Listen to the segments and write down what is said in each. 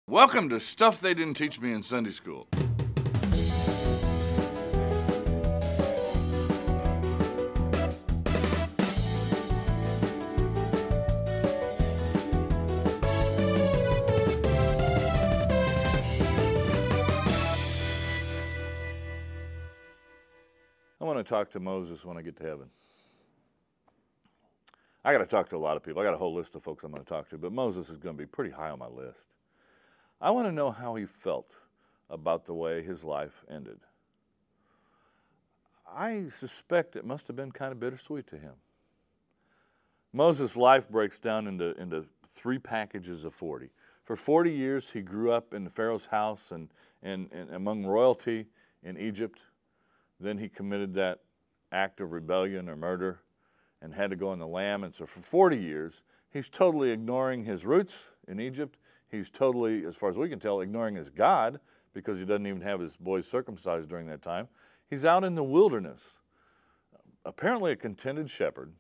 Welcome to Stuff They Didn't Teach Me in Sunday School. I want to talk to Moses when I get to heaven. I got to talk to a lot of people. I got a whole list of folks I'm going to talk to, but Moses is going to be pretty high on my list. I want to know how he felt about the way his life ended. I suspect it must have been kind of bittersweet to him. Moses' life breaks down into three packages of 40. For 40 years, he grew up in Pharaoh's house and among royalty in Egypt. Then he committed that act of rebellion or murder and had to go in the lamb. And so for 40 years, he's totally ignoring his roots in Egypt. He's totally, as far as we can tell, ignoring his God because he doesn't even have his boys circumcised during that time. He's out in the wilderness, apparently a contented shepherd,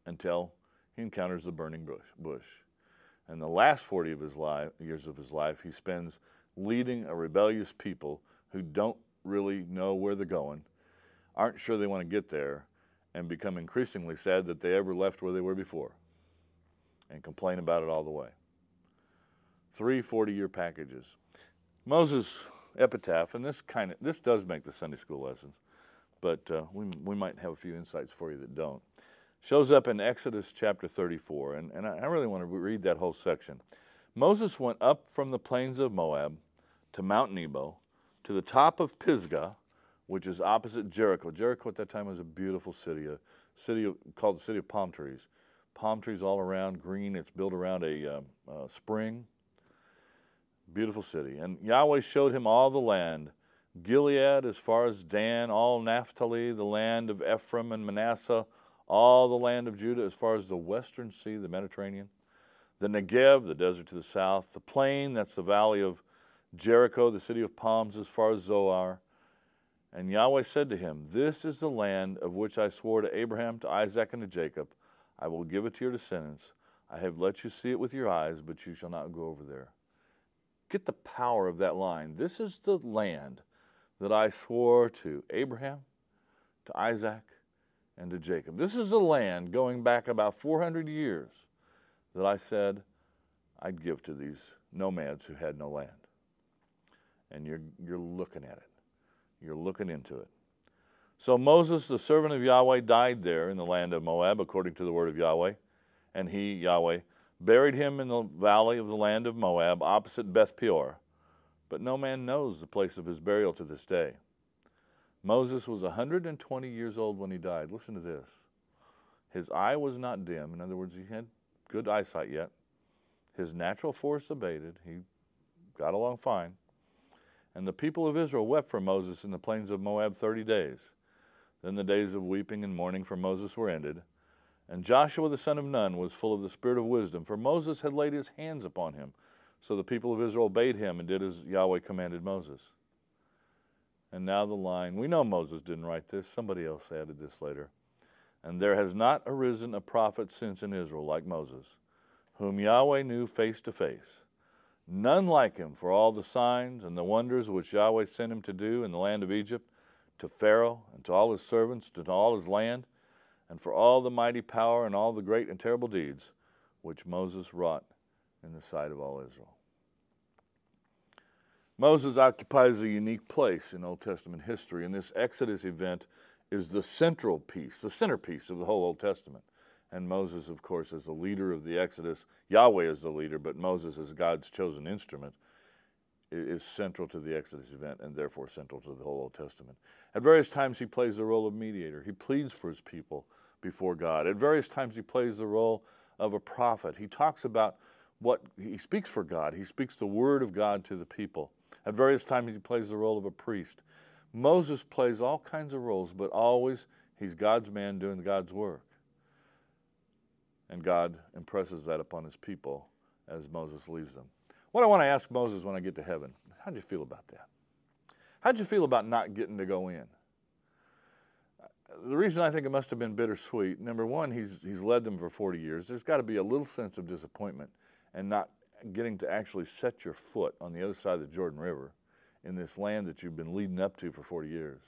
until he encounters the burning bush. And the last 40 of his years of his life, he spends leading a rebellious people who don't really know where they're going, aren't sure they want to get there, and become increasingly sad that they ever left where they were before, and complain about it all the way. 3 40-year packages. Moses' epitaph, and this does make the Sunday school lessons, but we might have a few insights for you that don't. Shows up in Exodus chapter 34, and I really want to read that whole section. Moses went up from the plains of Moab to Mount Nebo, to the top of Pisgah, which is opposite Jericho. Jericho at that time was a beautiful city, called the city of palm trees. Palm trees all around, green. It's built around a spring. Beautiful city. And Yahweh showed him all the land, Gilead as far as Dan, all Naphtali, the land of Ephraim and Manasseh, all the land of Judah as far as the western sea, the Mediterranean, the Negev, the desert to the south, the plain, that's the valley of Jericho, the city of palms as far as Zoar. And Yahweh said to him, "This is the land of which I swore to Abraham, to Isaac, and to Jacob. I will give it to your descendants. I have let you see it with your eyes, but you shall not go over there." Get the power of that line. This is the land that I swore to Abraham, to Isaac, and to Jacob. This is the land going back about 400 years that I said I'd give to these nomads who had no land. And you're looking at it. You're looking into it. So Moses, the servant of Yahweh, died there in the land of Moab, according to the word of Yahweh. And he, Yahweh, buried him in the valley of the land of Moab, opposite Beth Peor. But no man knows the place of his burial to this day. Moses was 120 years old when he died. Listen to this. His eye was not dim. In other words, he had good eyesight yet. His natural force abated. He got along fine. And the people of Israel wept for Moses in the plains of Moab 30 days. Then the days of weeping and mourning for Moses were ended. And Joshua the son of Nun was full of the spirit of wisdom, for Moses had laid his hands upon him. So the people of Israel obeyed him and did as Yahweh commanded Moses. And now the line, we know Moses didn't write this, somebody else added this later. And there has not arisen a prophet since in Israel like Moses, whom Yahweh knew face to face. None like him for all the signs and the wonders which Yahweh sent him to do in the land of Egypt, to Pharaoh and to all his servants, to all his land, and for all the mighty power and all the great and terrible deeds which Moses wrought in the sight of all Israel. Moses occupies a unique place in Old Testament history, and this Exodus event is the centerpiece of the whole Old Testament. And Moses, of course, as the leader of the Exodus, Yahweh is the leader, but Moses, as God's chosen instrument, is central to the Exodus event and therefore central to the whole Old Testament. At various times, he plays the role of mediator. He pleads for his people before God. At various times, he plays the role of a prophet. He talks about he speaks for God. He speaks the word of God to the people. At various times, he plays the role of a priest. Moses plays all kinds of roles, but always he's God's man doing God's work. And God impresses that upon his people as Moses leaves them. What I want to ask Moses when I get to heaven, how'd you feel about that? How'd you feel about not getting to go in? The reason I think it must have been bittersweet, number one, he's led them for 40 years. There's got to be a little sense of disappointment and not getting to actually set your foot on the other side of the Jordan River in this land that you've been leading up to for 40 years.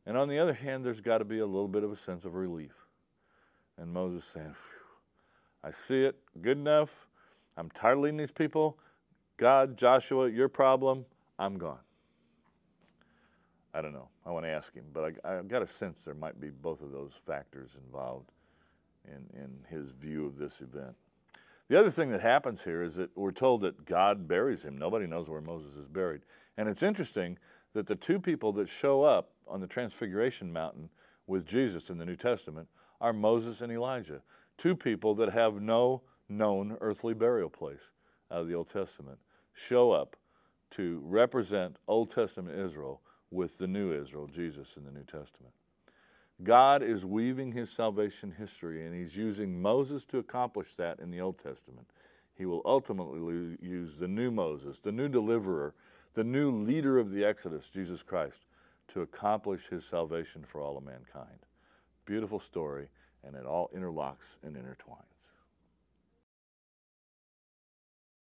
And on the other hand, there's got to be a little bit of a sense of relief. And Moses saying, I see it, good enough. I'm tired of leading these people. God, Joshua, your problem, I'm gone. I don't know. I want to ask him, but I got a sense there might be both of those factors involved in his view of this event. The other thing that happens here is that we're told that God buries him. Nobody knows where Moses is buried. And it's interesting that the two people that show up on the Transfiguration Mountain with Jesus in the New Testament are Moses and Elijah, two people that have no known earthly burial place out of the Old Testament, show up to represent Old Testament Israel with the new Israel, Jesus in the New Testament. God is weaving his salvation history, and he's using Moses to accomplish that in the Old Testament. He will ultimately use the new Moses, the new deliverer, the new leader of the Exodus, Jesus Christ, to accomplish his salvation for all of mankind. Beautiful story, and it all interlocks and intertwines.